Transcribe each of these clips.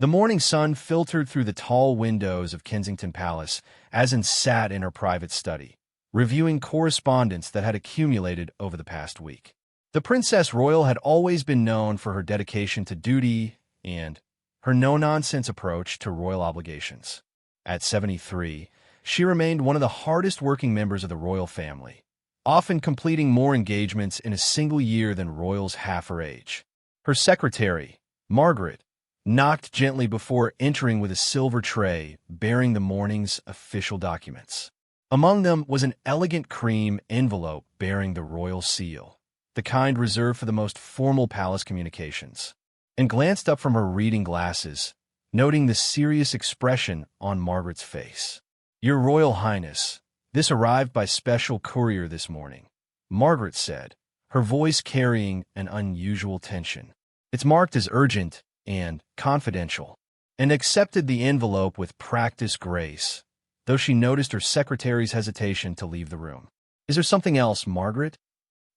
The morning sun filtered through the tall windows of Kensington Palace as Anne sat in her private study, reviewing correspondence that had accumulated over the past week. The Princess Royal had always been known for her dedication to duty and her no-nonsense approach to royal obligations. At 73, she remained one of the hardest-working members of the royal family, often completing more engagements in a single year than royals half her age. Her secretary, Margaret, knocked gently before entering with a silver tray bearing the morning's official documents. Among them was an elegant cream envelope bearing the royal seal, the kind reserved for the most formal palace communications, and glanced up from her reading glasses, noting the serious expression on Margaret's face. "Your Royal Highness, this arrived by special courier this morning," Margaret said, her voice carrying an unusual tension. "It's marked as urgent and confidential," and accepted the envelope with practiced grace, though she noticed her secretary's hesitation to leave the room. "Is there something else, Margaret?"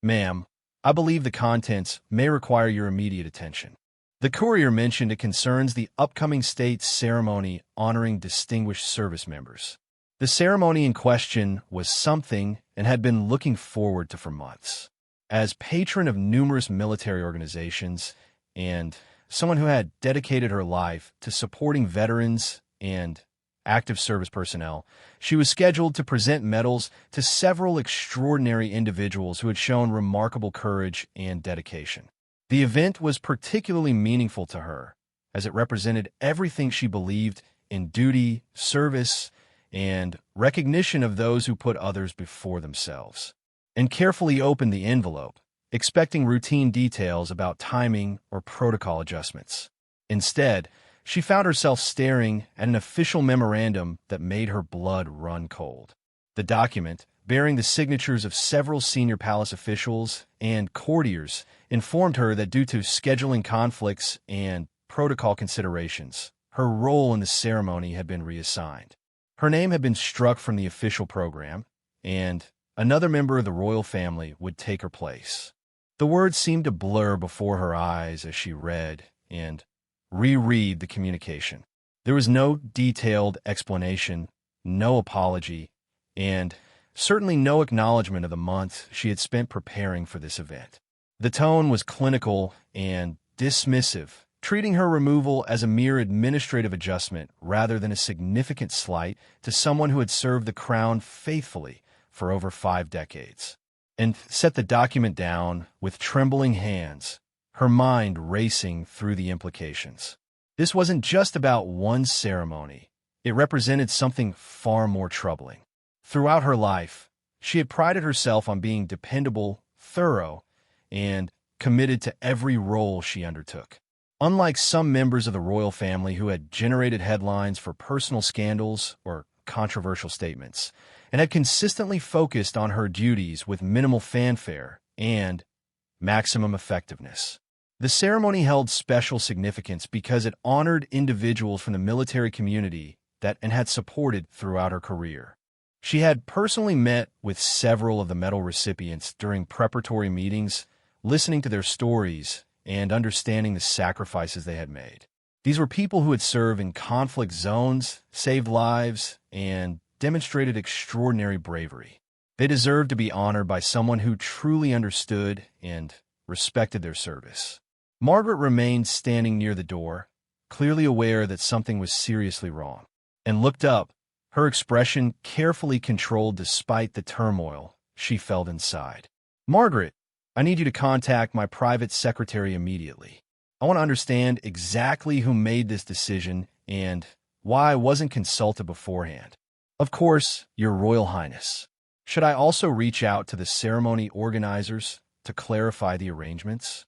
"Ma'am, I believe the contents may require your immediate attention." The courier mentioned it concerns the upcoming state ceremony honoring distinguished service members. The ceremony in question was something Anne had been looking forward to for months. As patron of numerous military organizations and someone who had dedicated her life to supporting veterans and active service personnel, she was scheduled to present medals to several extraordinary individuals who had shown remarkable courage and dedication. The event was particularly meaningful to her, as it represented everything she believed in duty, service, and recognition of those who put others before themselves, and carefully opened the envelope, expecting routine details about timing or protocol adjustments. Instead, she found herself staring at an official memorandum that made her blood run cold. The document, bearing the signatures of several senior palace officials and courtiers, informed her that due to scheduling conflicts and protocol considerations, her role in the ceremony had been reassigned. Her name had been struck from the official program, and another member of the royal family would take her place. The words seemed to blur before her eyes as she read and reread the communication. There was no detailed explanation, no apology, and certainly no acknowledgement of the months she had spent preparing for this event. The tone was clinical and dismissive, treating her removal as a mere administrative adjustment rather than a significant slight to someone who had served the crown faithfully for over 5 decades. And set the document down with trembling hands, her mind racing through the implications. This wasn't just about one ceremony. It represented something far more troubling. Throughout her life, she had prided herself on being dependable, thorough, and committed to every role she undertook. Unlike some members of the royal family who had generated headlines for personal scandals or controversial statements, and had consistently focused on her duties with minimal fanfare and maximum effectiveness. The ceremony held special significance because it honored individuals from the military community that Anne had supported throughout her career. She had personally met with several of the medal recipients during preparatory meetings, listening to their stories and understanding the sacrifices they had made. These were people who had served in conflict zones, saved lives, and demonstrated extraordinary bravery. They deserved to be honored by someone who truly understood and respected their service. Margaret remained standing near the door, clearly aware that something was seriously wrong, and looked up, her expression carefully controlled despite the turmoil she felt inside. "Margaret, I need you to contact my private secretary immediately. I want to understand exactly who made this decision and why I wasn't consulted beforehand. Of course, Your Royal Highness. Should I also reach out to the ceremony organizers to clarify the arrangements?"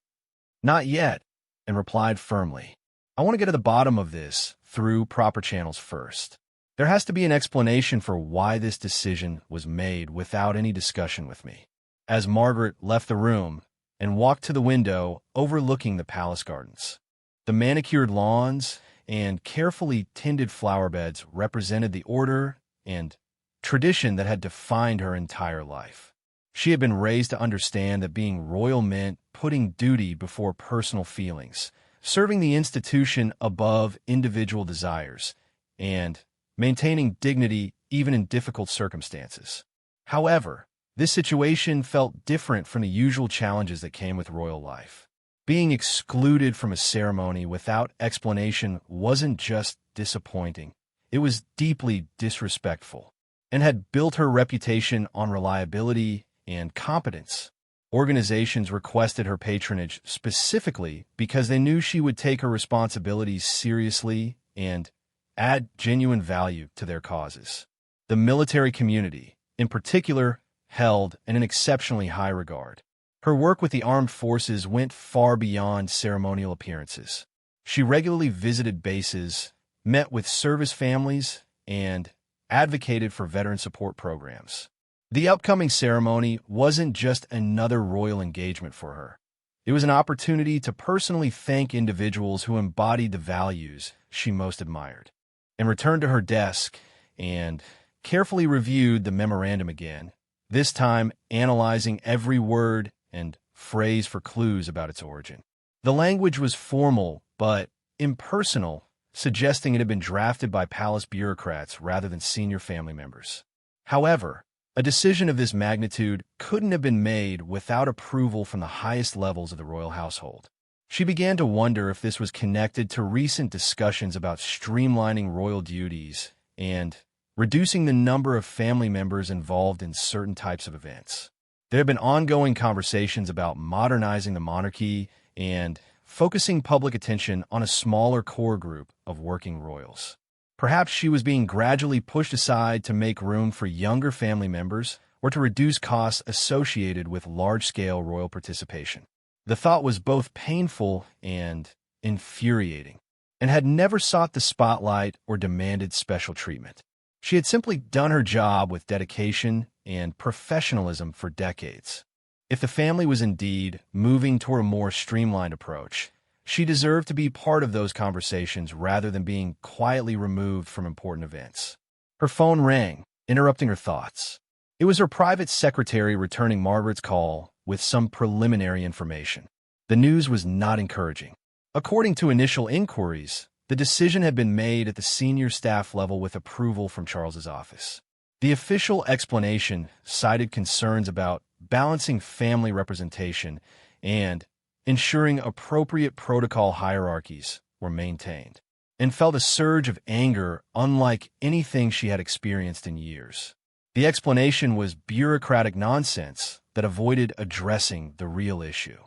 "Not yet," and replied firmly. "I want to get to the bottom of this through proper channels first. There has to be an explanation for why this decision was made without any discussion with me." As Margaret left the room and walked to the window overlooking the palace gardens, the manicured lawns and carefully tended flower beds represented the order and tradition that had defined her entire life. She had been raised to understand that being royal meant putting duty before personal feelings, serving the institution above individual desires, and maintaining dignity even in difficult circumstances. However, this situation felt different from the usual challenges that came with royal life. Being excluded from a ceremony without explanation wasn't just disappointing, it was deeply disrespectful, and had built her reputation on reliability and competence. Organizations requested her patronage specifically because they knew she would take her responsibilities seriously and add genuine value to their causes. The military community, in particular, held in an exceptionally high regard. Her work with the armed forces went far beyond ceremonial appearances. She regularly visited bases, met with service families, and advocated for veteran support programs. The upcoming ceremony wasn't just another royal engagement for her. It was an opportunity to personally thank individuals who embodied the values she most admired. And returned to her desk and carefully reviewed the memorandum again, this time analyzing every word and phrase for clues about its origin. The language was formal but impersonal, suggesting it had been drafted by palace bureaucrats rather than senior family members. However, a decision of this magnitude couldn't have been made without approval from the highest levels of the royal household. She began to wonder if this was connected to recent discussions about streamlining royal duties and reducing the number of family members involved in certain types of events. There have been ongoing conversations about modernizing the monarchy and focusing public attention on a smaller core group of working royals. Perhaps she was being gradually pushed aside to make room for younger family members or to reduce costs associated with large-scale royal participation. The thought was both painful and infuriating, and had never sought the spotlight or demanded special treatment. She had simply done her job with dedication and professionalism for decades. If the family was indeed moving toward a more streamlined approach, she deserved to be part of those conversations rather than being quietly removed from important events. Her phone rang, interrupting her thoughts. It was her private secretary returning Margaret's call with some preliminary information. The news was not encouraging. According to initial inquiries, the decision had been made at the senior staff level with approval from Charles's office. The official explanation cited concerns about balancing family representation and ensuring appropriate protocol hierarchies were maintained, and felt a surge of anger unlike anything she had experienced in years. The explanation was bureaucratic nonsense that avoided addressing the real issue.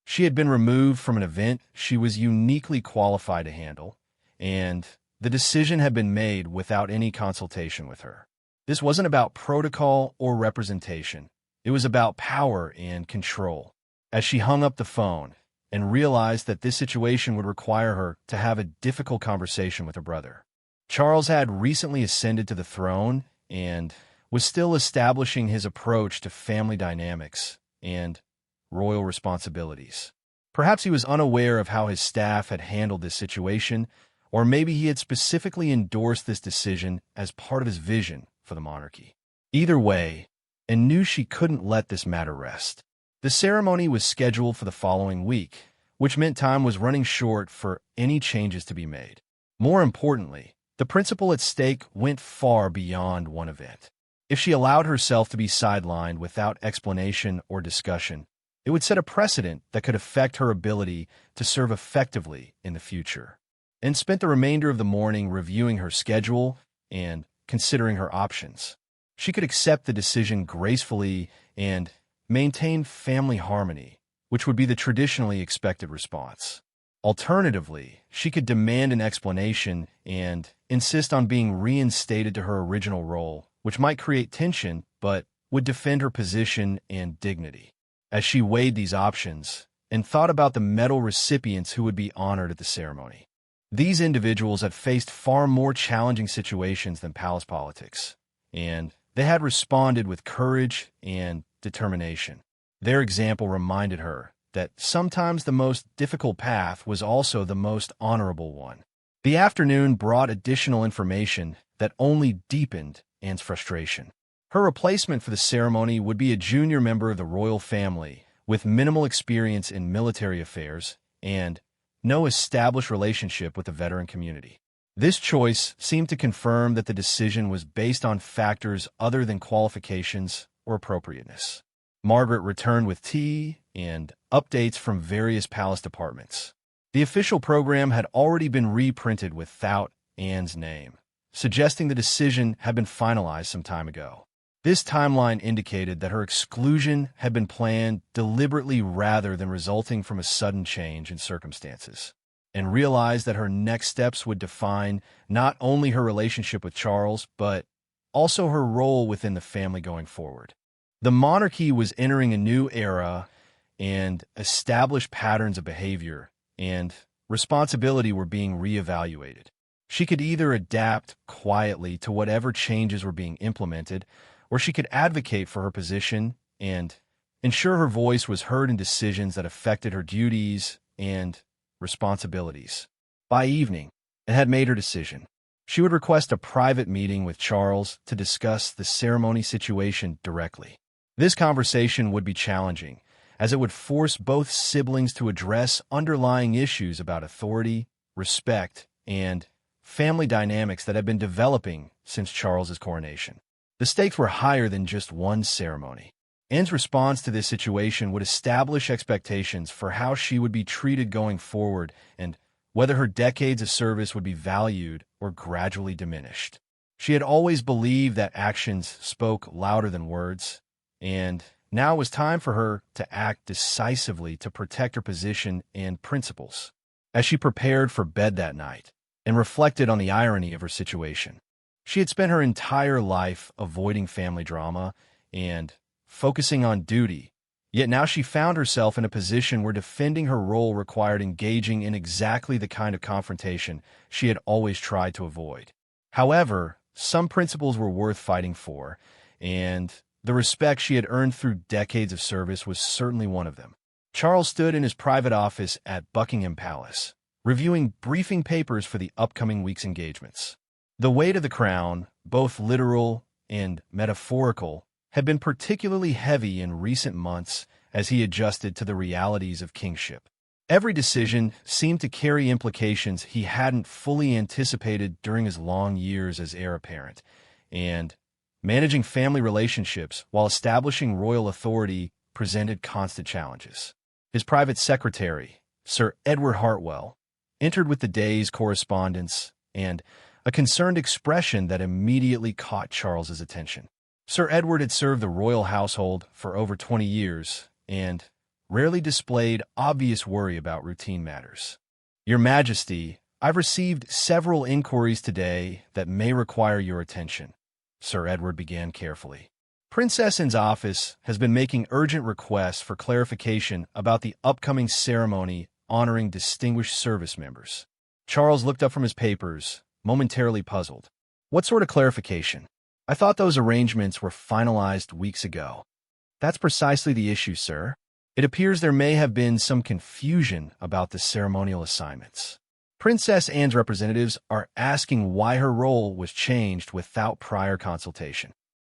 She had been removed from an event she was uniquely qualified to handle, and the decision had been made without any consultation with her. This wasn't about protocol or representation. It was about power and control. As she hung up the phone and realized that this situation would require her to have a difficult conversation with her brother. Charles had recently ascended to the throne and was still establishing his approach to family dynamics and royal responsibilities. Perhaps he was unaware of how his staff had handled this situation, or maybe he had specifically endorsed this decision as part of his vision for the monarchy. Either way, Anne knew she couldn't let this matter rest. The ceremony was scheduled for the following week, which meant time was running short for any changes to be made. More importantly, the principle at stake went far beyond one event. If she allowed herself to be sidelined without explanation or discussion, it would set a precedent that could affect her ability to serve effectively in the future. Anne spent the remainder of the morning reviewing her schedule and considering her options. She could accept the decision gracefully and maintain family harmony, which would be the traditionally expected response. Alternatively, she could demand an explanation and insist on being reinstated to her original role, which might create tension but would defend her position and dignity. As she weighed these options and thought about the medal recipients who would be honored at the ceremony, these individuals had faced far more challenging situations than palace politics, and they had responded with courage and determination. Their example reminded her that sometimes the most difficult path was also the most honorable one. The afternoon brought additional information that only deepened Anne's frustration. Her replacement for the ceremony would be a junior member of the royal family with minimal experience in military affairs and no established relationship with the veteran community. This choice seemed to confirm that the decision was based on factors other than qualifications or appropriateness. Margaret returned with tea and updates from various palace departments. The official program had already been reprinted without Anne's name, suggesting the decision had been finalized some time ago. This timeline indicated that her exclusion had been planned deliberately rather than resulting from a sudden change in circumstances, and realized that her next steps would define not only her relationship with Charles, but also her role within the family going forward. The monarchy was entering a new era, and established patterns of behavior and responsibility were being reevaluated. She could either adapt quietly to whatever changes were being implemented, or she could advocate for her position and ensure her voice was heard in decisions that affected her duties and responsibilities. By evening, it had made her decision. She would request a private meeting with Charles to discuss the ceremony situation directly. This conversation would be challenging, as it would force both siblings to address underlying issues about authority, respect, and family dynamics that had been developing since Charles's coronation. The stakes were higher than just one ceremony. Anne's response to this situation would establish expectations for how she would be treated going forward and whether her decades of service would be valued or gradually diminished. She had always believed that actions spoke louder than words, and now it was time for her to act decisively to protect her position and principles. As she prepared for bed that night and reflected on the irony of her situation, she had spent her entire life avoiding family drama and focusing on duty, yet now she found herself in a position where defending her role required engaging in exactly the kind of confrontation she had always tried to avoid. However, some principles were worth fighting for, and the respect she had earned through decades of service was certainly one of them. Charles stood in his private office at Buckingham Palace, reviewing briefing papers for the upcoming week's engagements. The weight of the crown, both literal and metaphorical, had been particularly heavy in recent months as he adjusted to the realities of kingship. Every decision seemed to carry implications he hadn't fully anticipated during his long years as heir apparent, and managing family relationships while establishing royal authority presented constant challenges. His private secretary, Sir Edward Hartwell, entered with the day's correspondence and a concerned expression that immediately caught Charles's attention. Sir Edward had served the royal household for over 20 years and rarely displayed obvious worry about routine matters. Your Majesty, I've received several inquiries today that may require your attention, Sir Edward began carefully. Princess Anne's office has been making urgent requests for clarification about the upcoming ceremony honoring distinguished service members. Charles looked up from his papers, momentarily puzzled. What sort of clarification? I thought those arrangements were finalized weeks ago. That's precisely the issue, sir. It appears there may have been some confusion about the ceremonial assignments. Princess Anne's representatives are asking why her role was changed without prior consultation.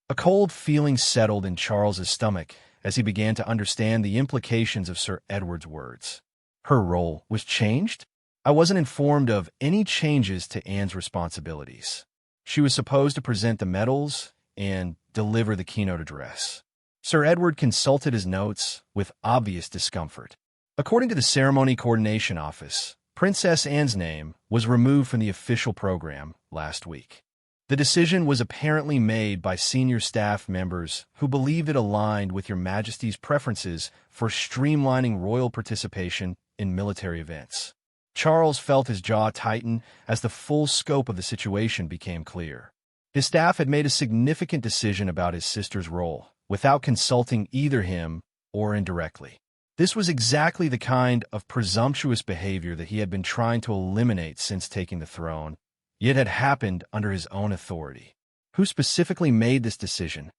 A cold feeling settled in Charles's stomach as he began to understand the implications of Sir Edward's words. Her role was changed? I wasn't informed of any changes to Anne's responsibilities. She was supposed to present the medals and deliver the keynote address. Sir Edward consulted his notes with obvious discomfort. According to the Ceremony Coordination Office, Princess Anne's name was removed from the official program last week. The decision was apparently made by senior staff members who believed it aligned with Your Majesty's preferences for streamlining royal participation in military events. Charles felt his jaw tighten as the full scope of the situation became clear. His staff had made a significant decision about his sister's role without consulting either him or indirectly. This was exactly the kind of presumptuous behavior that he had been trying to eliminate since taking the throne, yet had happened under his own authority. Who specifically made this decision?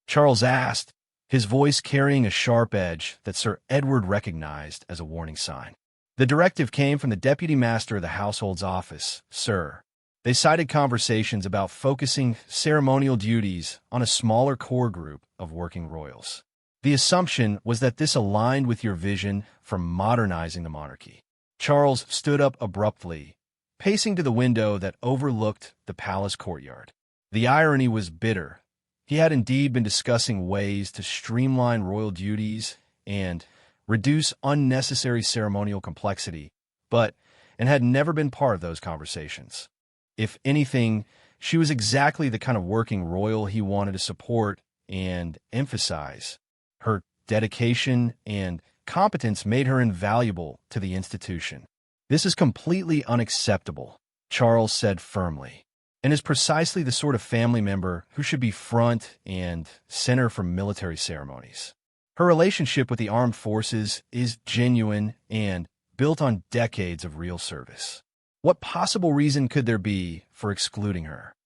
Charles asked, his voice carrying a sharp edge that Sir Edward recognized as a warning sign. The directive came from the Deputy Master of the Household's office, sir. They cited conversations about focusing ceremonial duties on a smaller core group of working royals. The assumption was that this aligned with your vision for modernizing the monarchy. Charles stood up abruptly, pacing to the window that overlooked the palace courtyard. The irony was bitter. He had indeed been discussing ways to streamline royal duties and reduce unnecessary ceremonial complexity, and had never been part of those conversations. If anything, she was exactly the kind of working royal he wanted to support and emphasize. Her dedication and competence made her invaluable to the institution. "This is completely unacceptable," Charles said firmly, "and is precisely the sort of family member who should be front and center for military ceremonies. Her relationship with the armed forces is genuine and built on decades of real service. What possible reason could there be for excluding her?"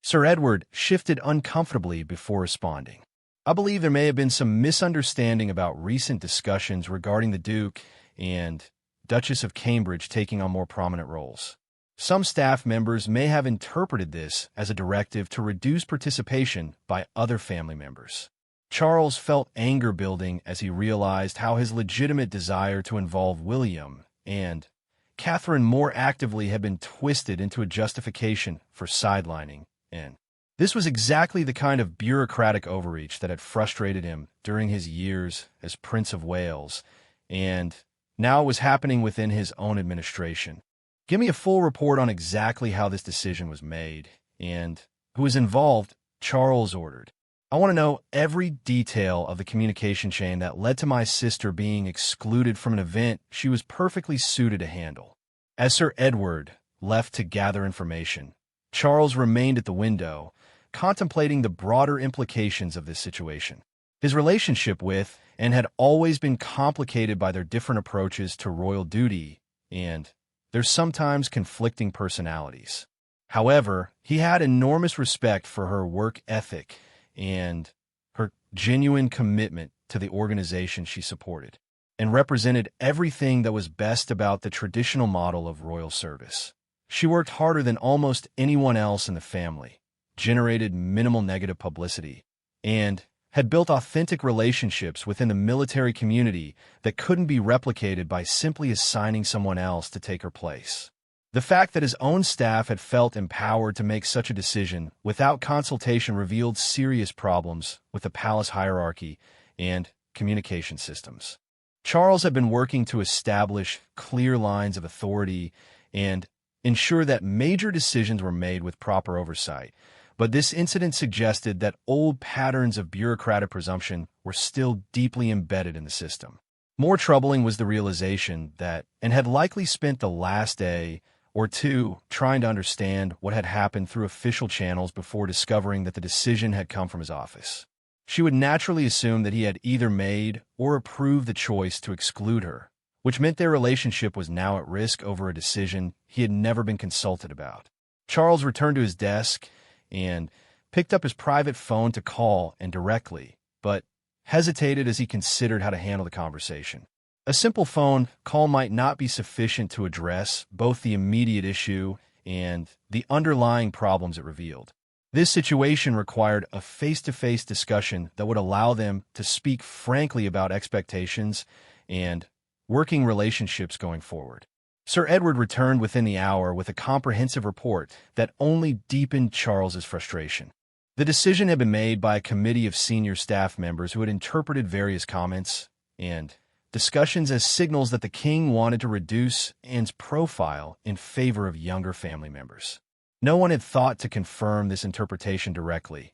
Sir Edward shifted uncomfortably before responding. "I believe there may have been some misunderstanding about recent discussions regarding the Duke and Duchess of Cambridge taking on more prominent roles. Some staff members may have interpreted this as a directive to reduce participation by other family members." Charles felt anger building as he realized how his legitimate desire to involve William and Catherine more actively had been twisted into a justification for sidelining, and this was exactly the kind of bureaucratic overreach that had frustrated him during his years as Prince of Wales, and now it was happening within his own administration. "Give me a full report on exactly how this decision was made and who was involved," Charles ordered. "I want to know every detail of the communication chain that led to my sister being excluded from an event she was perfectly suited to handle." As Sir Edward left to gather information, Charles remained at the window, contemplating the broader implications of this situation. His relationship with and had always been complicated by their different approaches to royal duty and their sometimes conflicting personalities. However, he had enormous respect for her work ethic and her genuine commitment to the organization she supported, and represented everything that was best about the traditional model of royal service. She worked harder than almost anyone else in the family, generated minimal negative publicity, and had built authentic relationships within the military community that couldn't be replicated by simply assigning someone else to take her place. The fact that his own staff had felt empowered to make such a decision without consultation revealed serious problems with the palace hierarchy and communication systems. Charles had been working to establish clear lines of authority and ensure that major decisions were made with proper oversight, but this incident suggested that old patterns of bureaucratic presumption were still deeply embedded in the system. More troubling was the realization that, and had likely spent the last day or two trying to understand what had happened through official channels before discovering that the decision had come from his office. She would naturally assume that he had either made or approved the choice to exclude her, which meant their relationship was now at risk over a decision he had never been consulted about. Charles returned to his desk and picked up his private phone to call and directly, but hesitated as he considered how to handle the conversation. A simple phone call might not be sufficient to address both the immediate issue and the underlying problems it revealed. This situation required a face-to-face discussion that would allow them to speak frankly about expectations and working relationships going forward. Sir Edward returned within the hour with a comprehensive report that only deepened Charles's frustration. The decision had been made by a committee of senior staff members who had interpreted various comments and discussions as signals that the king wanted to reduce Anne's profile in favor of younger family members. No one had thought to confirm this interpretation directly,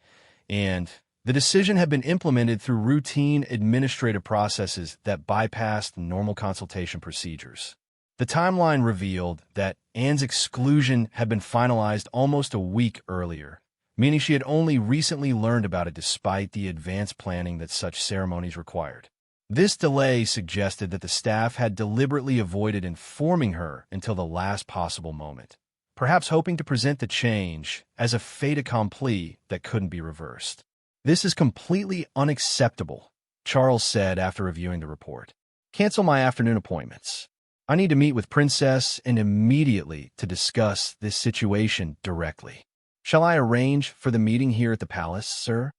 and the decision had been implemented through routine administrative processes that bypassed normal consultation procedures. The timeline revealed that Anne's exclusion had been finalized almost a week earlier, meaning she had only recently learned about it despite the advanced planning that such ceremonies required. This delay suggested that the staff had deliberately avoided informing her until the last possible moment, perhaps hoping to present the change as a fait accompli that couldn't be reversed. "This is completely unacceptable," Charles said after reviewing the report. "Cancel my afternoon appointments. I need to meet with Princess and immediately to discuss this situation directly. Shall I arrange for the meeting here at the palace, sir?"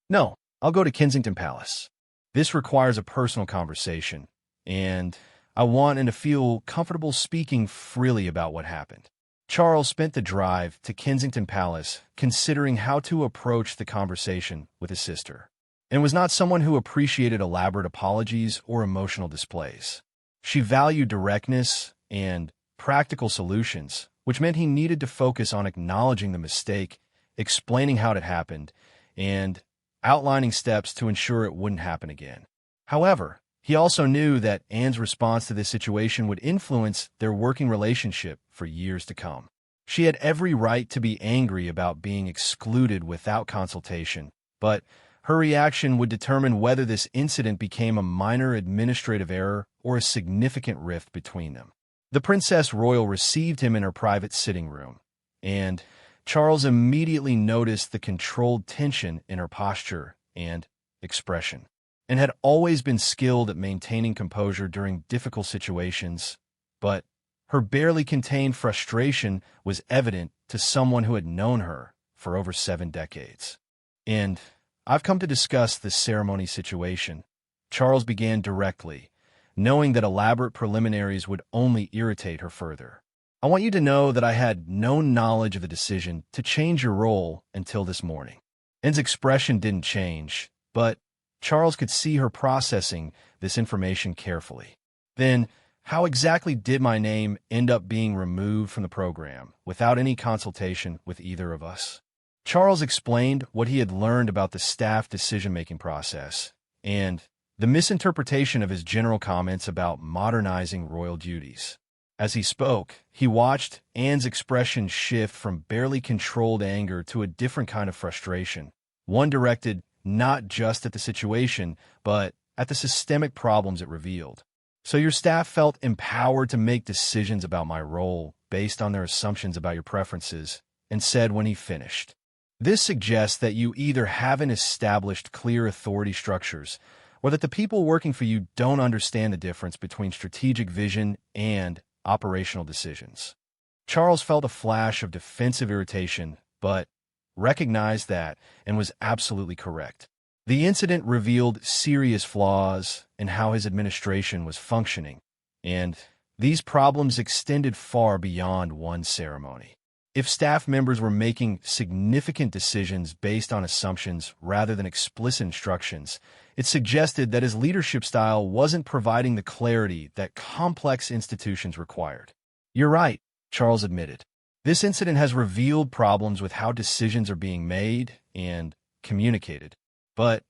"No, I'll go to Kensington Palace. This requires a personal conversation, and I want Anne to feel comfortable speaking freely about what happened. Charles spent the drive to Kensington Palace considering how to approach the conversation with his sister, and was not someone who appreciated elaborate apologies or emotional displays. She valued directness and practical solutions, which meant he needed to focus on acknowledging the mistake, explaining how it happened, and outlining steps to ensure it wouldn't happen again. However, he also knew that Anne's response to this situation would influence their working relationship for years to come. She had every right to be angry about being excluded without consultation, but her reaction would determine whether this incident became a minor administrative error or a significant rift between them. The Princess Royal received him in her private sitting room, and Charles immediately noticed the controlled tension in her posture and expression, and had always been skilled at maintaining composure during difficult situations, but her barely contained frustration was evident to someone who had known her for over 7 decades. "And I've come to discuss this ceremony situation," Charles began directly, knowing that elaborate preliminaries would only irritate her further. "I want you to know that I had no knowledge of the decision to change your role until this morning." Anne's expression didn't change, but Charles could see her processing this information carefully. "Then, how exactly did my name end up being removed from the program without any consultation with either of us?" Charles explained what he had learned about the staff decision-making process and the misinterpretation of his general comments about modernizing royal duties. As he spoke, he watched Anne's expression shift from barely controlled anger to a different kind of frustration, one directed not just at the situation, but at the systemic problems it revealed. "So your staff felt empowered to make decisions about my role based on their assumptions about your preferences," and said when he finished. "This suggests that you either haven't established clear authority structures, or that the people working for you don't understand the difference between strategic vision and operational decisions." Charles felt a flash of defensive irritation, but recognized that and was absolutely correct. The incident revealed serious flaws in how his administration was functioning, and these problems extended far beyond one ceremony. If staff members were making significant decisions based on assumptions rather than explicit instructions, it suggested that his leadership style wasn't providing the clarity that complex institutions required. "You're right," Charles admitted. "This incident has revealed problems with how decisions are being made and communicated. But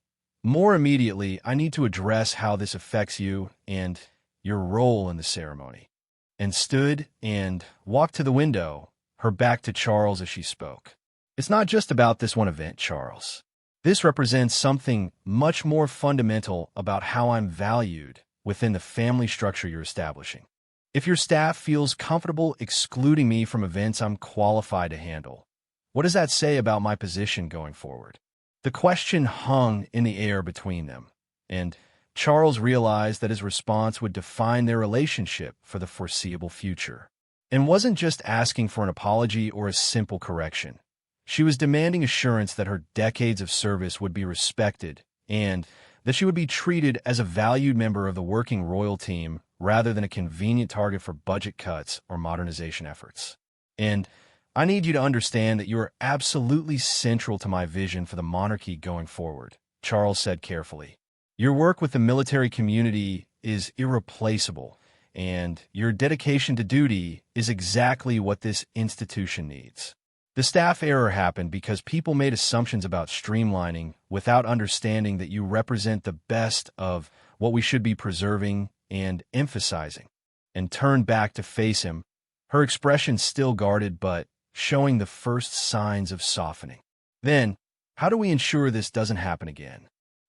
more immediately, I need to address how this affects you and your role in the ceremony." And stood and walked to the window, her back to Charles as she spoke. "It's not just about this one event, Charles. This represents something much more fundamental about how I'm valued within the family structure you're establishing. If your staff feels comfortable excluding me from events I'm qualified to handle, what does that say about my position going forward?" The question hung in the air between them, and Charles realized that his response would define their relationship for the foreseeable future. And wasn't just asking for an apology or a simple correction. She was demanding assurance that her decades of service would be respected and that she would be treated as a valued member of the working royal team rather than a convenient target for budget cuts or modernization efforts. "And I need you to understand that you are absolutely central to my vision for the monarchy going forward," Charles said carefully. "Your work with the military community is irreplaceable, and your dedication to duty is exactly what this institution needs. The staff error happened because people made assumptions about streamlining without understanding that you represent the best of what we should be preserving and emphasizing," and turned back to face him, her expression still guarded but showing the first signs of softening. "Then, how do we ensure this doesn't happen again?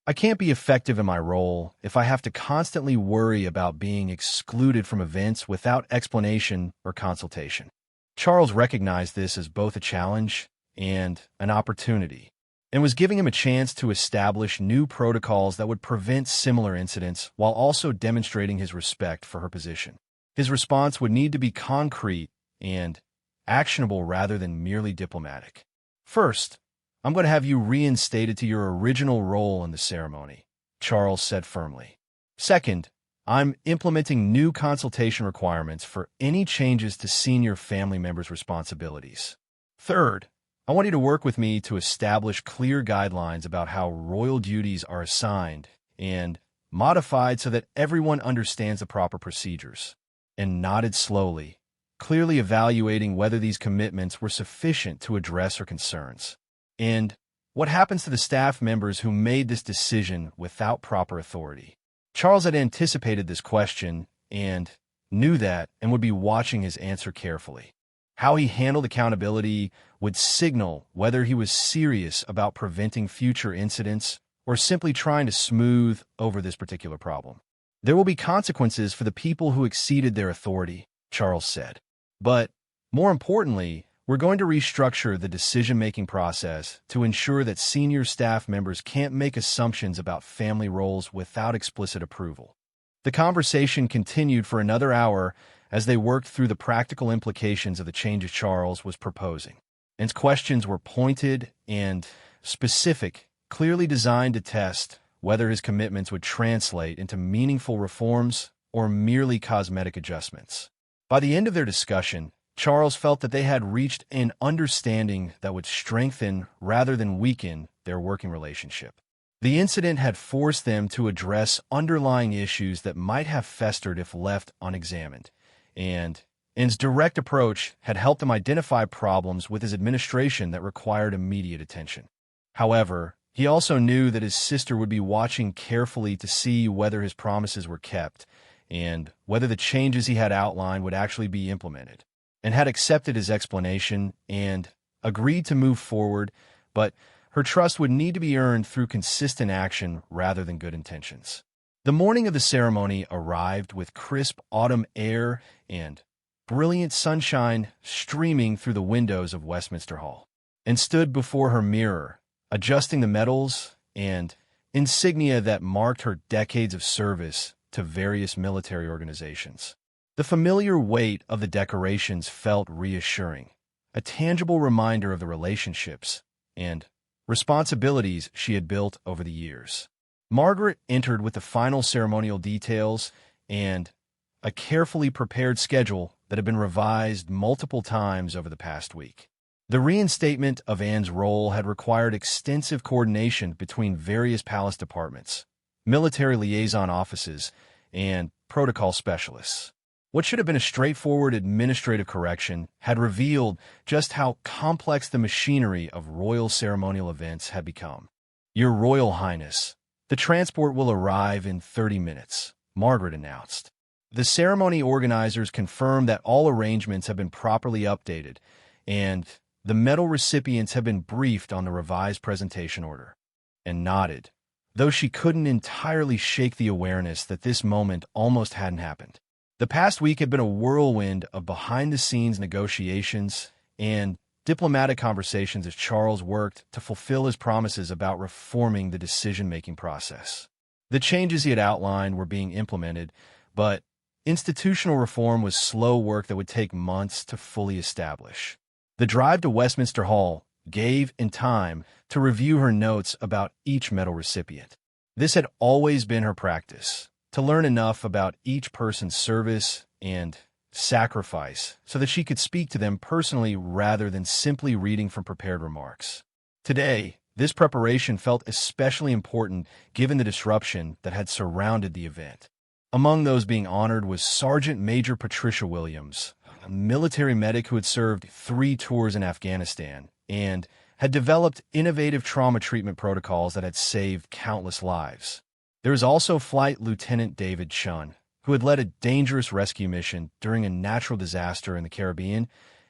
I can't be effective in my role if I have to constantly worry about being excluded from events without explanation or consultation." Charles recognized this as both a challenge and an opportunity, and was giving him a chance to establish new protocols that would prevent similar incidents while also demonstrating his respect for her position. His response would need to be concrete and actionable rather than merely diplomatic. "First, I'm going to have you reinstated to your original role in the ceremony," Charles said firmly. "Second, I'm implementing new consultation requirements for any changes to senior family members' responsibilities. Third, I want you to work with me to establish clear guidelines about how royal duties are assigned and modified so that everyone understands the proper procedures. And nodded slowly, clearly evaluating whether these commitments were sufficient to address her concerns. And what happens to the staff members who made this decision without proper authority? Charles had anticipated this question and knew that and would be watching his answer carefully. How he handled accountability would signal whether he was serious about preventing future incidents or simply trying to smooth over this particular problem. There will be consequences for the people who exceeded their authority, Charles said. But more importantly, we're going to restructure the decision-making process to ensure that senior staff members can't make assumptions about family roles without explicit approval. The conversation continued for another hour as they worked through the practical implications of the changes Charles was proposing. His questions were pointed and specific, clearly designed to test whether his commitments would translate into meaningful reforms or merely cosmetic adjustments. By the end of their discussion, Charles felt that they had reached an understanding that would strengthen rather than weaken their working relationship. The incident had forced them to address underlying issues that might have festered if left unexamined, and his direct approach had helped him identify problems with his administration that required immediate attention. However, he also knew that his sister would be watching carefully to see whether his promises were kept and whether the changes he had outlined would actually be implemented, and had accepted his explanation and agreed to move forward, but her trust would need to be earned through consistent action rather than good intentions. The morning of the ceremony arrived with crisp autumn air and brilliant sunshine streaming through the windows of Westminster Hall, and stood before her mirror, adjusting the medals and insignia that marked her decades of service to various military organizations. The familiar weight of the decorations felt reassuring, a tangible reminder of the relationships and responsibilities she had built over the years. Margaret entered with the final ceremonial details and a carefully prepared schedule that had been revised multiple times over the past week. The reinstatement of Anne's role had required extensive coordination between various palace departments, military liaison offices, and protocol specialists. What should have been a straightforward administrative correction had revealed just how complex the machinery of royal ceremonial events had become. "Your Royal Highness, the transport will arrive in 30 minutes, Margaret announced. The ceremony organizers confirmed that all arrangements have been properly updated, and the medal recipients have been briefed on the revised presentation order, and nodded, though she couldn't entirely shake the awareness that this moment almost hadn't happened. The past week had been a whirlwind of behind-the-scenes negotiations and diplomatic conversations as Charles worked to fulfill his promises about reforming the decision-making process. The changes he had outlined were being implemented, but institutional reform was slow work that would take months to fully establish. The drive to Westminster Hall gave in time to review her notes about each medal recipient. This had always been her practice, to learn enough about each person's service and sacrifice so that she could speak to them personally rather than simply reading from prepared remarks. Today, this preparation felt especially important given the disruption that had surrounded the event. Among those being honored was Sergeant Major Patricia Williams, a military medic who had served 3 tours in Afghanistan and had developed innovative trauma treatment protocols that had saved countless lives. There was also Flight Lieutenant David Chun, who had led a dangerous rescue mission during a natural disaster in the Caribbean,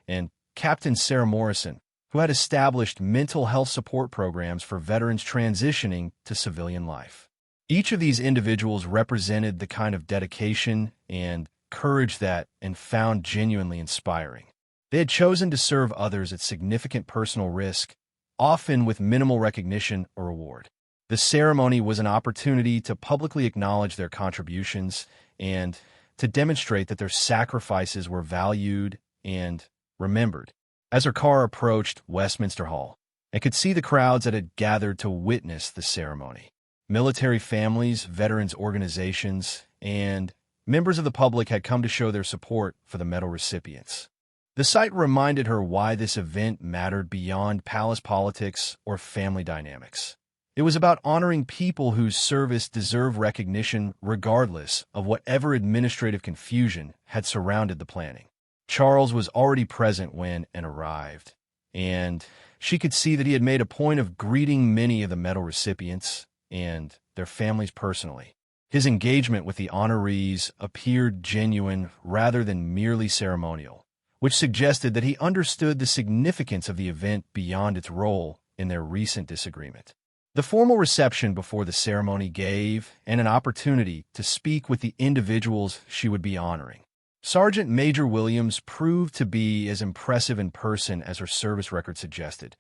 and Captain Sarah Morrison, who had established mental health support programs for veterans transitioning to civilian life. Each of these individuals represented the kind of dedication and courage that and found genuinely inspiring. They had chosen to serve others at significant personal risk, often with minimal recognition or reward. The ceremony was an opportunity to publicly acknowledge their contributions and to demonstrate that their sacrifices were valued and remembered. As her car approached Westminster Hall, I could see the crowds that had gathered to witness the ceremony. Military families, veterans organizations, and members of the public had come to show their support for the medal recipients. The site reminded her why this event mattered beyond palace politics or family dynamics. It was about honoring people whose service deserve recognition regardless of whatever administrative confusion had surrounded the planning. Charles was already present when Anne arrived, and she could see that he had made a point of greeting many of the medal recipients and their families personally. His engagement with the honorees appeared genuine rather than merely ceremonial, which suggested that he understood the significance of the event beyond its role in their recent disagreement. The formal reception before the ceremony gave Anne an opportunity to speak with the individuals she would be honoring. Sergeant Major Williams proved to be as impressive in person as her service record suggested,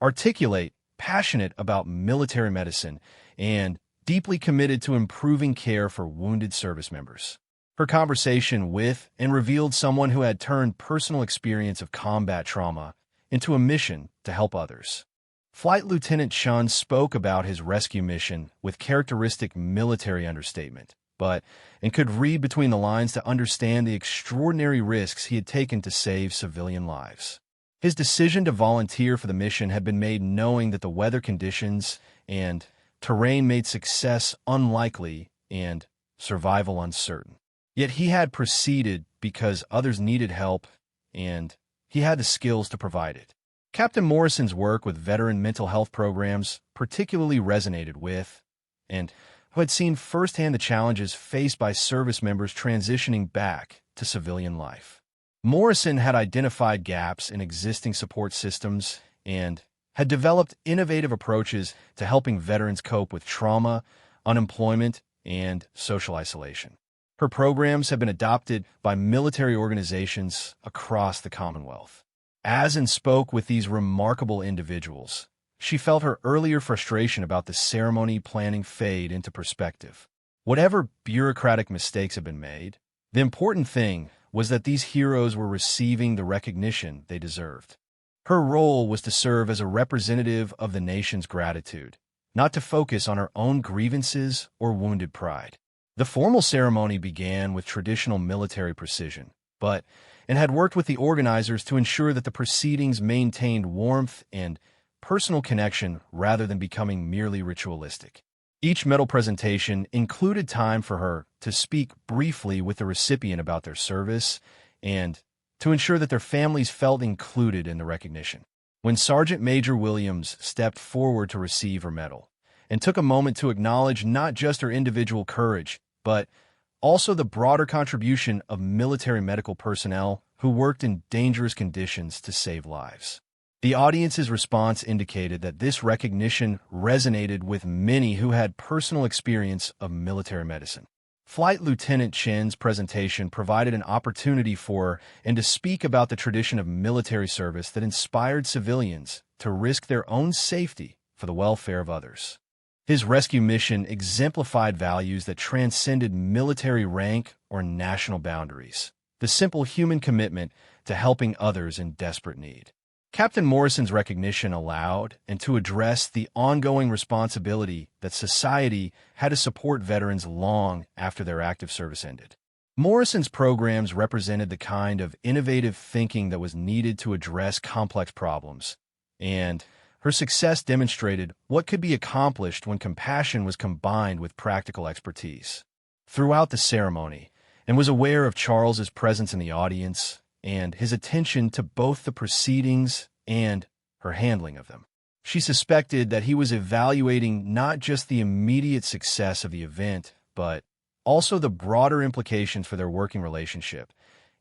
articulate, passionate about military medicine, and deeply committed to improving care for wounded service members. Her conversation with and revealed someone who had turned personal experience of combat trauma into a mission to help others. Flight Lieutenant Shun spoke about his rescue mission with characteristic military understatement, and could read between the lines to understand the extraordinary risks he had taken to save civilian lives. His decision to volunteer for the mission had been made knowing that the weather conditions and terrain made success unlikely and survival uncertain. Yet he had proceeded because others needed help, and he had the skills to provide it. Captain Morrison's work with veteran mental health programs particularly resonated with, and who had seen firsthand the challenges faced by service members transitioning back to civilian life. Morrison had identified gaps in existing support systems and had developed innovative approaches to helping veterans cope with trauma, unemployment, and social isolation. Her programs have been adopted by military organizations across the Commonwealth. As Anne spoke with these remarkable individuals, she felt her earlier frustration about the ceremony planning fade into perspective. Whatever bureaucratic mistakes had been made, the important thing was that these heroes were receiving the recognition they deserved. Her role was to serve as a representative of the nation's gratitude, not to focus on her own grievances or wounded pride. The formal ceremony began with traditional military precision, and had worked with the organizers to ensure that the proceedings maintained warmth and personal connection rather than becoming merely ritualistic. Each medal presentation included time for her to speak briefly with the recipient about their service and to ensure that their families felt included in the recognition. When Sergeant Major Williams stepped forward to receive her medal and took a moment to acknowledge not just her individual courage, but also the broader contribution of military medical personnel who worked in dangerous conditions to save lives. The audience's response indicated that this recognition resonated with many who had personal experience of military medicine. Flight Lieutenant Chen's presentation provided an opportunity for and to speak about the tradition of military service that inspired civilians to risk their own safety for the welfare of others. His rescue mission exemplified values that transcended military rank or national boundaries, the simple human commitment to helping others in desperate need. Captain Morrison's recognition allowed and to address the ongoing responsibility that society had to support veterans long after their active service ended. Morrison's programs represented the kind of innovative thinking that was needed to address complex problems, and her success demonstrated what could be accomplished when compassion was combined with practical expertise. Throughout the ceremony, Anne was aware of Charles's presence in the audience and his attention to both the proceedings and her handling of them. She suspected that he was evaluating not just the immediate success of the event, but also the broader implications for their working relationship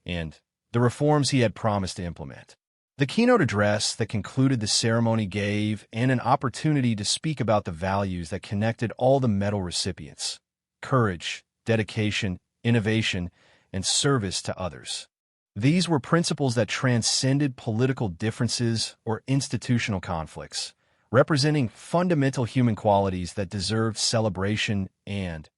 and the reforms he had promised to implement. The keynote address that concluded the ceremony gave Anne an opportunity to speak about the values that connected all the medal recipients: courage, dedication, innovation, and service to others. These were principles that transcended political differences or institutional conflicts, representing fundamental human qualities that deserved celebration and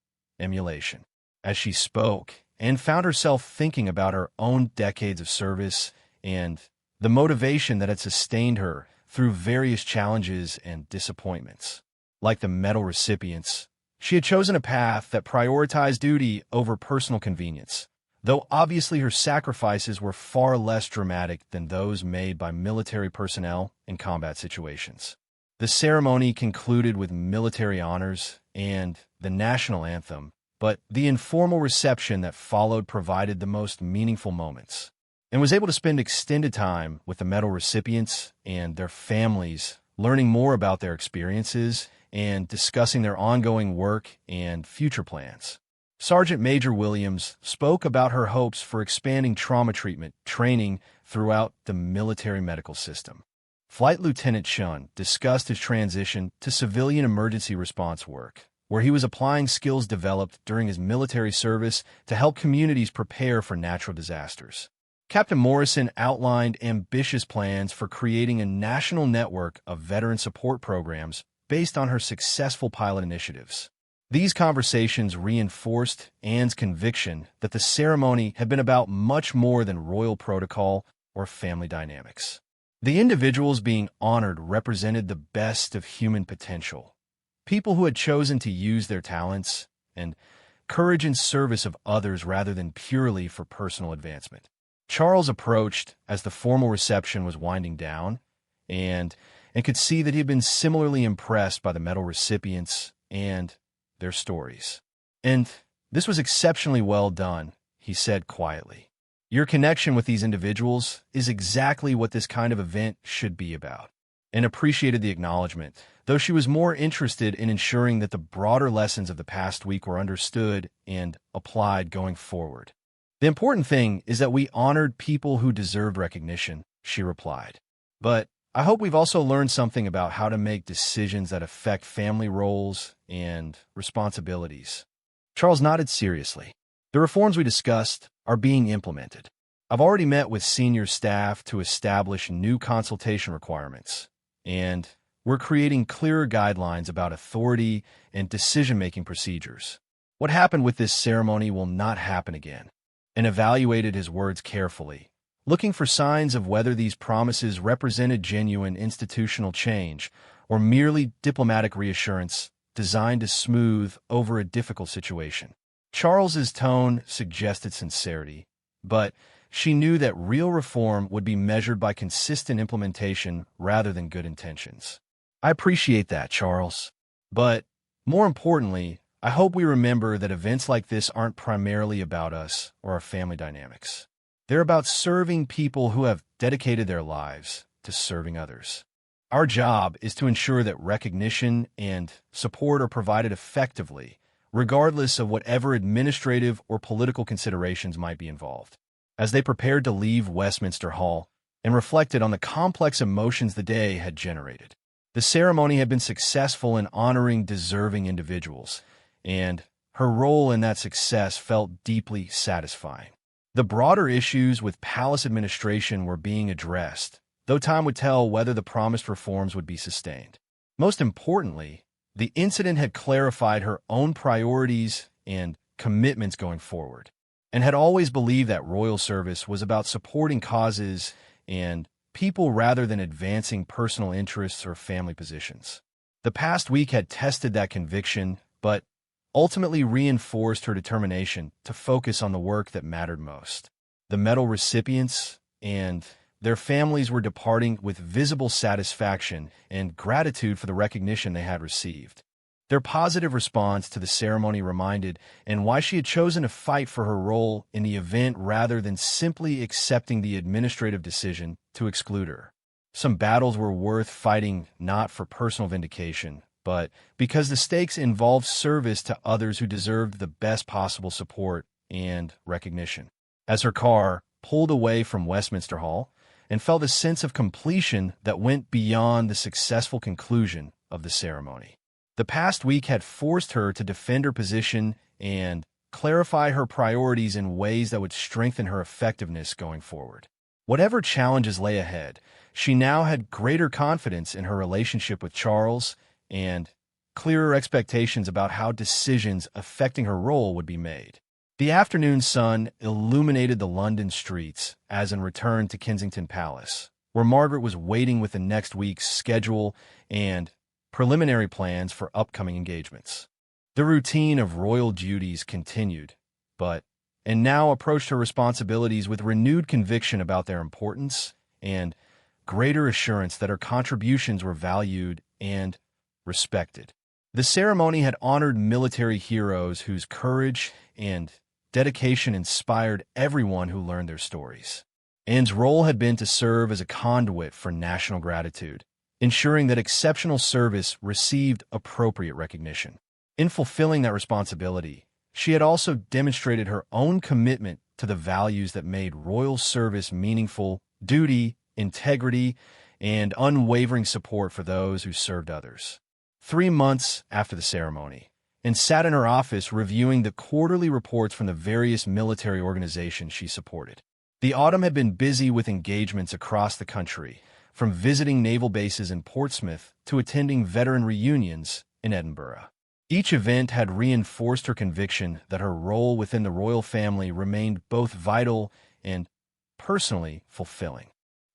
emulation. As she spoke, Anne found herself thinking about her own decades of service and the motivation that had sustained her through various challenges and disappointments. Like the medal recipients, She had chosen a path that prioritized duty over personal convenience, though obviously her sacrifices were far less dramatic than those made by military personnel in combat situations. The ceremony concluded with military honors and the national anthem, but the informal reception that followed provided the most meaningful moments, and was able to spend extended time with the medal recipients and their families, learning more about their experiences and discussing their ongoing work and future plans. Sergeant Major Williams spoke about her hopes for expanding trauma treatment training throughout the military medical system. Flight Lieutenant Shun discussed his transition to civilian emergency response work, where he was applying skills developed during his military service to help communities prepare for natural disasters. Captain Morrison outlined ambitious plans for creating a national network of veteran support programs based on her successful pilot initiatives. These conversations reinforced Anne's conviction that the ceremony had been about much more than royal protocol or family dynamics. The individuals being honored represented the best of human potential, people who had chosen to use their talents and courage in service of others rather than purely for personal advancement. Charles approached as the formal reception was winding down and could see that he had been similarly impressed by the medal recipients and their stories. "And this was exceptionally well done," he said quietly. "Your connection with these individuals is exactly what this kind of event should be about," and appreciated the acknowledgement, though she was more interested in ensuring that the broader lessons of the past week were understood and applied going forward. "The important thing is that we honored people who deserved recognition," she replied. "But I hope we've also learned something about how to make decisions that affect family roles and responsibilities." Charles nodded seriously. "The reforms we discussed are being implemented. I've already met with senior staff to establish new consultation requirements, and we're creating clearer guidelines about authority and decision-making procedures. What happened with this ceremony will not happen again," and evaluated his words carefully, looking for signs of whether these promises represented genuine institutional change or merely diplomatic reassurance designed to smooth over a difficult situation. Charles's tone suggested sincerity, but she knew that real reform would be measured by consistent implementation rather than good intentions. "I appreciate that, Charles. But more importantly, I hope we remember that events like this aren't primarily about us or our family dynamics. They're about serving people who have dedicated their lives to serving others. Our job is to ensure that recognition and support are provided effectively, regardless of whatever administrative or political considerations might be involved." As they prepared to leave Westminster Hall and reflected on the complex emotions the day had generated, the ceremony had been successful in honoring deserving individuals, and her role in that success felt deeply satisfying. The broader issues with palace administration were being addressed, though time would tell whether the promised reforms would be sustained. Most importantly, the incident had clarified her own priorities and commitments going forward, and had always believed that royal service was about supporting causes and people rather than advancing personal interests or family positions. The past week had tested that conviction, but ultimately reinforced her determination to focus on the work that mattered most. The medal recipients and their families were departing with visible satisfaction and gratitude for the recognition they had received. Their positive response to the ceremony reminded Anne why she had chosen to fight for her role in the event rather than simply accepting the administrative decision to exclude her. Some battles were worth fighting not for personal vindication, but because the stakes involved service to others who deserved the best possible support and recognition. As her car pulled away from Westminster Hall, and felt a sense of completion that went beyond the successful conclusion of the ceremony. The past week had forced her to defend her position and clarify her priorities in ways that would strengthen her effectiveness going forward. Whatever challenges lay ahead, she now had greater confidence in her relationship with Charles and clearer expectations about how decisions affecting her role would be made. The afternoon sun illuminated the London streets as Anne returned to Kensington Palace, where Margaret was waiting with the next week's schedule and preliminary plans for upcoming engagements. The routine of royal duties continued, and now approached her responsibilities with renewed conviction about their importance and greater assurance that her contributions were valued and respected. The ceremony had honored military heroes whose courage and dedication inspired everyone who learned their stories. Anne's role had been to serve as a conduit for national gratitude, ensuring that exceptional service received appropriate recognition. In fulfilling that responsibility, she had also demonstrated her own commitment to the values that made royal service meaningful: duty, integrity, and unwavering support for those who served others. 3 months after the ceremony, Anne sat in her office reviewing the quarterly reports from the various military organizations she supported. The autumn had been busy with engagements across the country, from visiting naval bases in Portsmouth to attending veteran reunions in Edinburgh. Each event had reinforced her conviction that her role within the royal family remained both vital and personally fulfilling.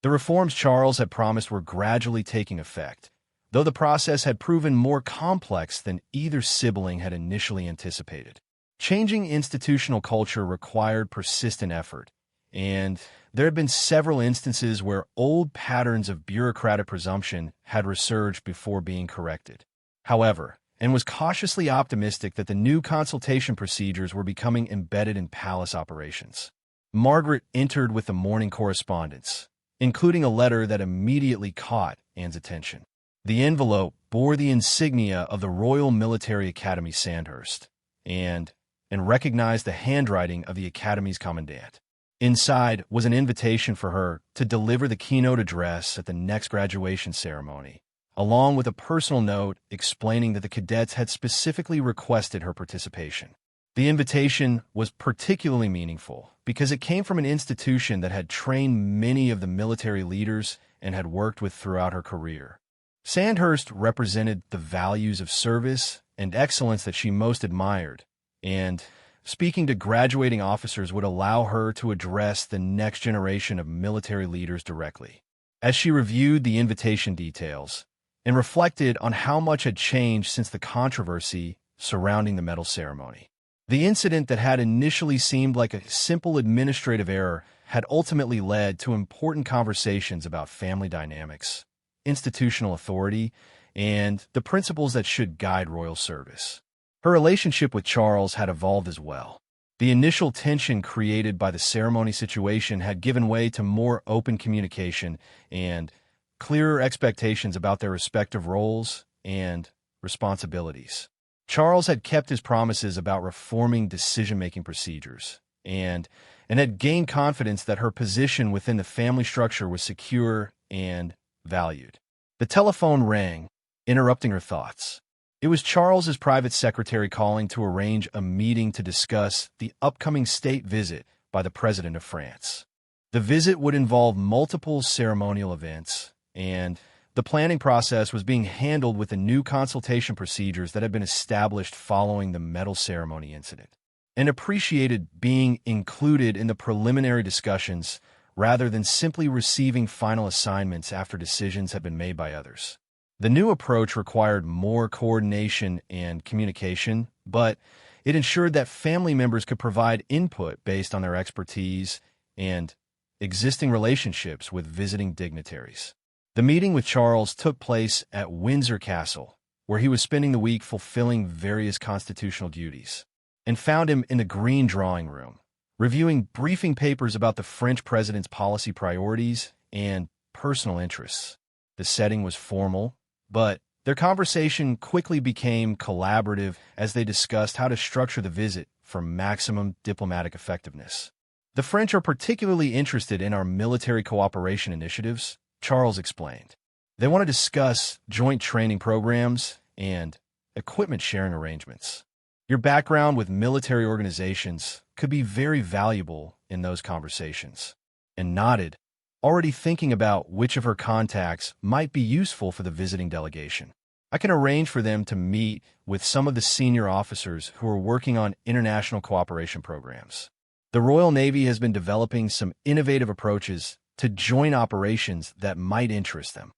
The reforms Charles had promised were gradually taking effect, though the process had proven more complex than either sibling had initially anticipated. Changing institutional culture required persistent effort, and there had been several instances where old patterns of bureaucratic presumption had resurged before being corrected. However, Anne was cautiously optimistic that the new consultation procedures were becoming embedded in palace operations. Margaret entered with the morning correspondence, including a letter that immediately caught Anne's attention. The envelope bore the insignia of the Royal Military Academy Sandhurst, and recognized the handwriting of the Academy's commandant. Inside was an invitation for her to deliver the keynote address at the next graduation ceremony, along with a personal note explaining that the cadets had specifically requested her participation. The invitation was particularly meaningful because it came from an institution that had trained many of the military leaders and had worked with throughout her career. Sandhurst represented the values of service and excellence that she most admired, and speaking to graduating officers would allow her to address the next generation of military leaders directly. As she reviewed the invitation details and reflected on how much had changed since the controversy surrounding the medal ceremony, the incident that had initially seemed like a simple administrative error had ultimately led to important conversations about family dynamics, institutional authority, and the principles that should guide royal service. Her relationship with Charles had evolved as well. The initial tension created by the ceremony situation had given way to more open communication and clearer expectations about their respective roles and responsibilities. Charles had kept his promises about reforming decision-making procedures and had gained confidence that her position within the family structure was secure and valued. The telephone rang, interrupting her thoughts. It was Charles's private secretary calling to arrange a meeting to discuss the upcoming state visit by the President of France. The visit would involve multiple ceremonial events, and the planning process was being handled with the new consultation procedures that had been established following the medal ceremony incident, and appreciated being included in the preliminary discussions rather than simply receiving final assignments after decisions had been made by others. The new approach required more coordination and communication, but it ensured that family members could provide input based on their expertise and existing relationships with visiting dignitaries. The meeting with Charles took place at Windsor Castle, where he was spending the week fulfilling various constitutional duties, and found him in the green drawing room, reviewing briefing papers about the French president's policy priorities and personal interests. The setting was formal, but their conversation quickly became collaborative as they discussed how to structure the visit for maximum diplomatic effectiveness. The French are particularly interested in our military cooperation initiatives, Charles explained. They want to discuss joint training programs and equipment sharing arrangements. Your background with military organizations could be very valuable in those conversations. And nodded, already thinking about which of her contacts might be useful for the visiting delegation. I can arrange for them to meet with some of the senior officers who are working on international cooperation programs. The Royal Navy has been developing some innovative approaches to joint operations that might interest them.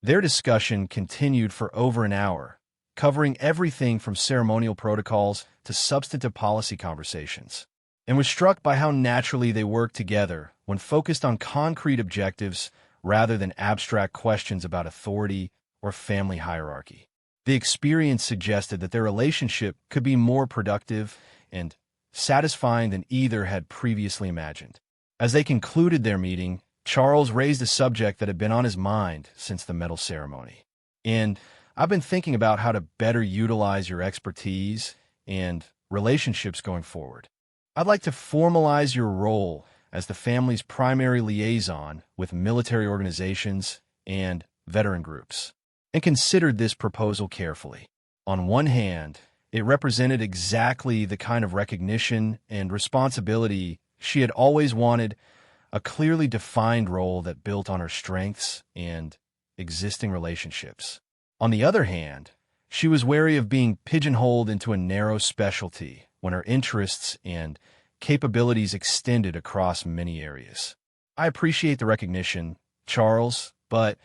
Their discussion continued for over an hour, covering everything from ceremonial protocols to substantive policy conversations, and was struck by how naturally they worked together when focused on concrete objectives rather than abstract questions about authority or family hierarchy. The experience suggested that their relationship could be more productive and satisfying than either had previously imagined. As they concluded their meeting, Charles raised a subject that had been on his mind since the medal ceremony. "And I've been thinking about how to better utilize your expertise and relationships going forward. I'd like to formalize your role as the family's primary liaison with military organizations and veteran groups," and considered this proposal carefully. On one hand, it represented exactly the kind of recognition and responsibility she had always wanted, a clearly defined role that built on her strengths and existing relationships. On the other hand, she was wary of being pigeonholed into a narrow specialty when her interests and capabilities extended across many areas. "I appreciate the recognition, Charles, but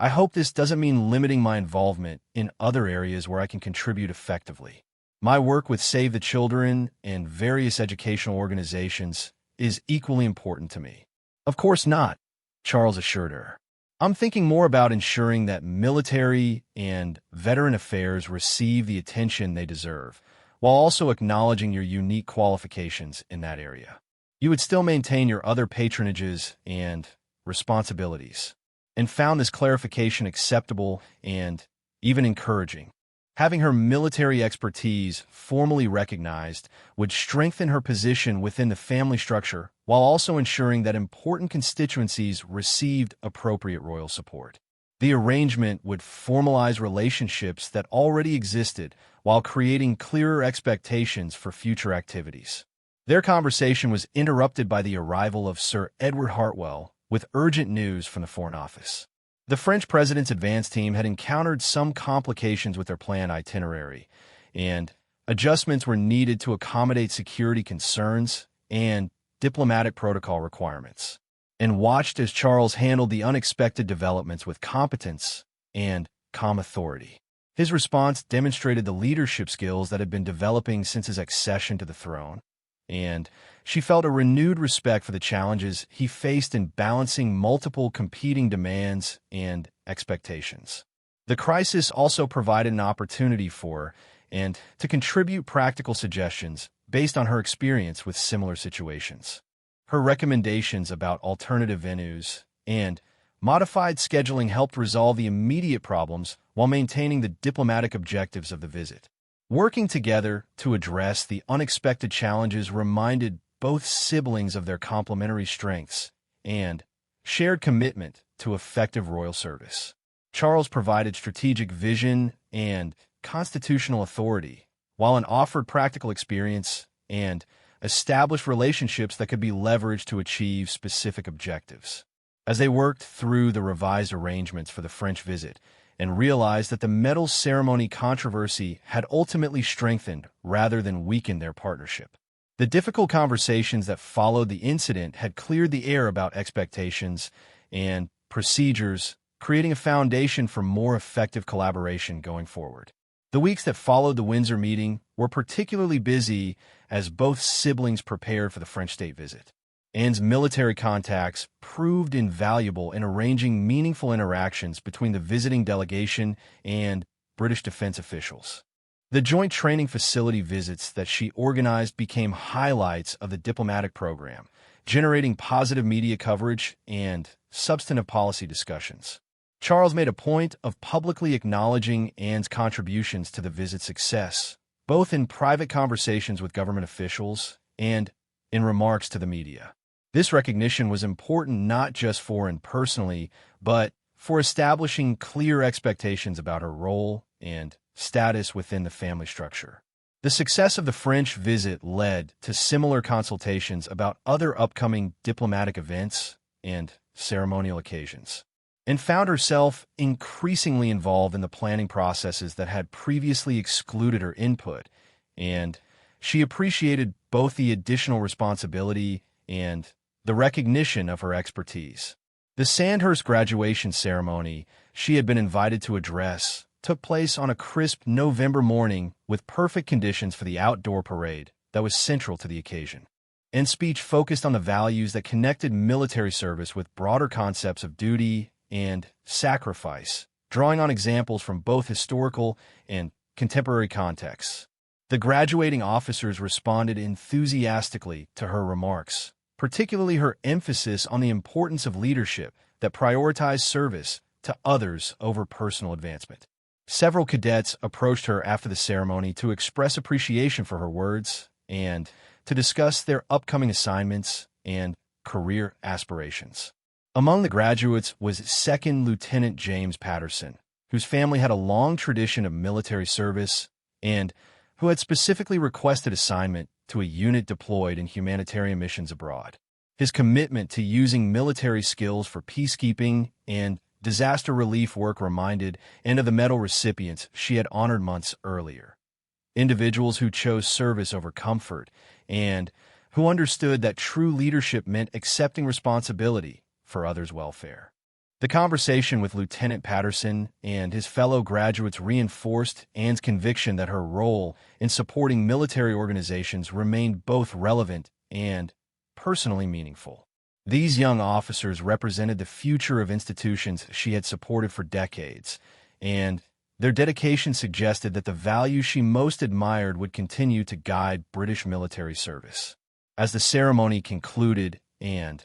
I hope this doesn't mean limiting my involvement in other areas where I can contribute effectively. My work with Save the Children and various educational organizations is equally important to me." "Of course not," Charles assured her. "I'm thinking more about ensuring that military and veteran affairs receive the attention they deserve, while also acknowledging your unique qualifications in that area. You would still maintain your other patronages and responsibilities," and found this clarification acceptable and even encouraging. Having her military expertise formally recognized would strengthen her position within the family structure while also ensuring that important constituencies received appropriate royal support. The arrangement would formalize relationships that already existed while creating clearer expectations for future activities. Their conversation was interrupted by the arrival of Sir Edward Hartwell with urgent news from the Foreign Office. The French president's advance team had encountered some complications with their planned itinerary, and adjustments were needed to accommodate security concerns and diplomatic protocol requirements, and watched as Charles handled the unexpected developments with competence and calm authority. His response demonstrated the leadership skills that had been developing since his accession to the throne, and she felt a renewed respect for the challenges he faced in balancing multiple competing demands and expectations. The crisis also provided an opportunity for her and to contribute practical suggestions based on her experience with similar situations. Her recommendations about alternative venues and modified scheduling helped resolve the immediate problems while maintaining the diplomatic objectives of the visit. Working together to address the unexpected challenges reminded both siblings of their complementary strengths and shared commitment to effective royal service. Charles provided strategic vision and constitutional authority, while Anne offered practical experience and established relationships that could be leveraged to achieve specific objectives. As they worked through the revised arrangements for the French visit, and realized that the medal ceremony controversy had ultimately strengthened rather than weakened their partnership. The difficult conversations that followed the incident had cleared the air about expectations and procedures, creating a foundation for more effective collaboration going forward. The weeks that followed the Windsor meeting were particularly busy as both siblings prepared for the French state visit. Anne's military contacts proved invaluable in arranging meaningful interactions between the visiting delegation and British defense officials. The joint training facility visits that she organized became highlights of the diplomatic program, generating positive media coverage and substantive policy discussions. Charles made a point of publicly acknowledging Anne's contributions to the visit's success, both in private conversations with government officials and in remarks to the media. This recognition was important not just for Anne personally, but for establishing clear expectations about her role and status within the family structure. The success of the French visit led to similar consultations about other upcoming diplomatic events and ceremonial occasions, and found herself increasingly involved in the planning processes that had previously excluded her input, and she appreciated both the additional responsibility and the recognition of her expertise. The Sandhurst graduation ceremony she had been invited to address took place on a crisp November morning with perfect conditions for the outdoor parade that was central to the occasion. Ann's speech focused on the values that connected military service with broader concepts of duty and sacrifice, drawing on examples from both historical and contemporary contexts. The graduating officers responded enthusiastically to her remarks, particularly her emphasis on the importance of leadership that prioritized service to others over personal advancement. Several cadets approached her after the ceremony to express appreciation for her words and to discuss their upcoming assignments and career aspirations. Among the graduates was Second Lieutenant James Patterson, whose family had a long tradition of military service and who had specifically requested assignment to a unit deployed in humanitarian missions abroad. His commitment to using military skills for peacekeeping and disaster relief work reminded Anne of the medal recipients she had honored months earlier. Individuals who chose service over comfort and who understood that true leadership meant accepting responsibility for others' welfare. The conversation with Lieutenant Patterson and his fellow graduates reinforced Anne's conviction that her role in supporting military organizations remained both relevant and personally meaningful. These young officers represented the future of institutions she had supported for decades, and their dedication suggested that the values she most admired would continue to guide British military service. As the ceremony concluded and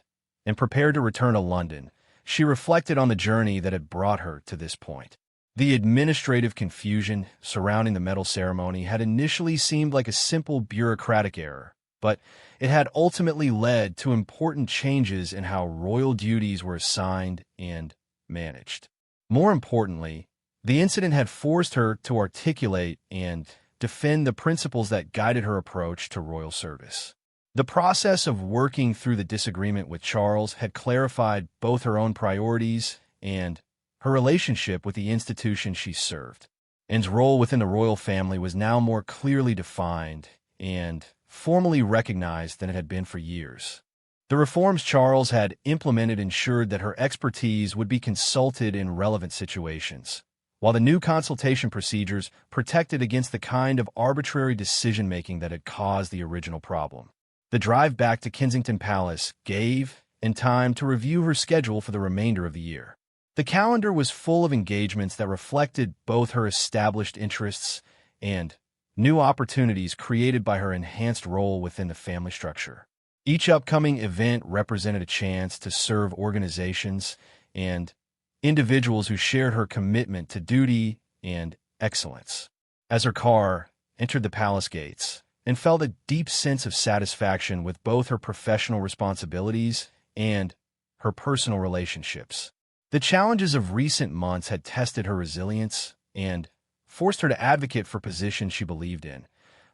prepared to return to London, she reflected on the journey that had brought her to this point. The administrative confusion surrounding the medal ceremony had initially seemed like a simple bureaucratic error, but it had ultimately led to important changes in how royal duties were assigned and managed. More importantly, the incident had forced her to articulate and defend the principles that guided her approach to royal service. The process of working through the disagreement with Charles had clarified both her own priorities and her relationship with the institution she served. Anne's role within the royal family was now more clearly defined and formally recognized than it had been for years. The reforms Charles had implemented ensured that her expertise would be consulted in relevant situations, while the new consultation procedures protected against the kind of arbitrary decision-making that had caused the original problem. The drive back to Kensington Palace gave Anne time to review her schedule for the remainder of the year. The calendar was full of engagements that reflected both her established interests and new opportunities created by her enhanced role within the family structure. Each upcoming event represented a chance to serve organizations and individuals who shared her commitment to duty and excellence. As her car entered the palace gates, and felt a deep sense of satisfaction with both her professional responsibilities and her personal relationships. The challenges of recent months had tested her resilience and forced her to advocate for positions she believed in,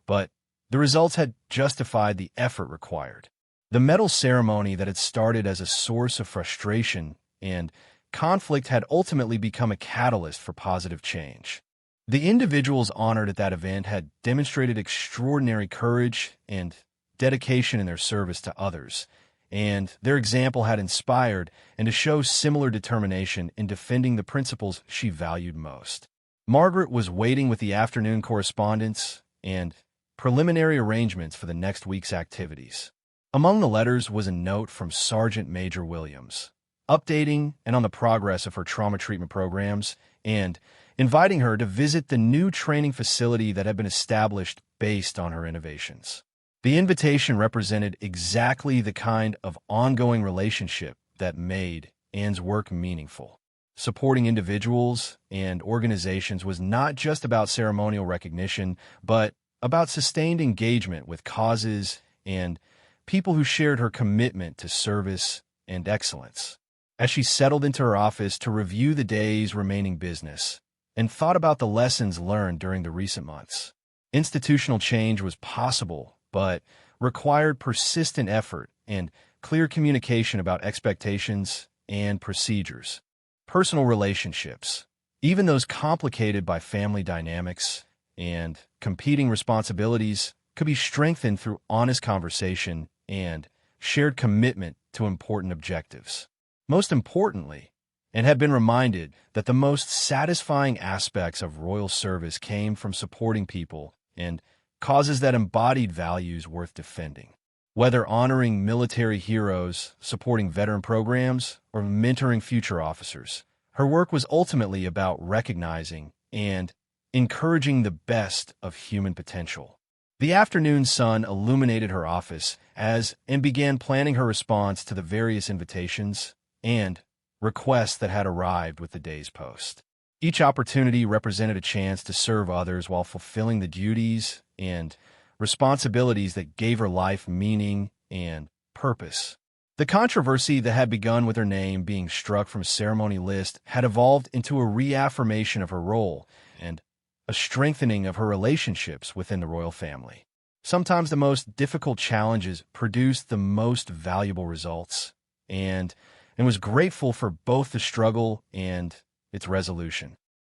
but the results had justified the effort required. The medal ceremony that had started as a source of frustration and conflict had ultimately become a catalyst for positive change. The individuals honored at that event had demonstrated extraordinary courage and dedication in their service to others, and their example had inspired and to show similar determination in defending the principles she valued most. Margaret was waiting with the afternoon correspondence and preliminary arrangements for the next week's activities. Among the letters was a note from Sergeant Major Williams, updating and on the progress of her trauma treatment programs and inviting her to visit the new training facility that had been established based on her innovations. The invitation represented exactly the kind of ongoing relationship that made Anne's work meaningful. Supporting individuals and organizations was not just about ceremonial recognition, but about sustained engagement with causes and people who shared her commitment to service and excellence. As she settled into her office to review the day's remaining business and thought about the lessons learned during the recent months, institutional change was possible, but required persistent effort and clear communication about expectations and procedures. Personal relationships, even those complicated by family dynamics and competing responsibilities, could be strengthened through honest conversation and shared commitment to important objectives. Most importantly, and had been reminded that the most satisfying aspects of royal service came from supporting people and causes that embodied values worth defending. Whether honoring military heroes, supporting veteran programs, or mentoring future officers, her work was ultimately about recognizing and encouraging the best of human potential. The afternoon sun illuminated her office and began planning her response to the various invitations and requests that had arrived with the day's post. Each opportunity represented a chance to serve others while fulfilling the duties and responsibilities that gave her life meaning and purpose. The controversy that had begun with her name being struck from a ceremony list had evolved into a reaffirmation of her role and a strengthening of her relationships within the royal family. Sometimes the most difficult challenges produced the most valuable results, and was grateful for both the struggle and its resolution.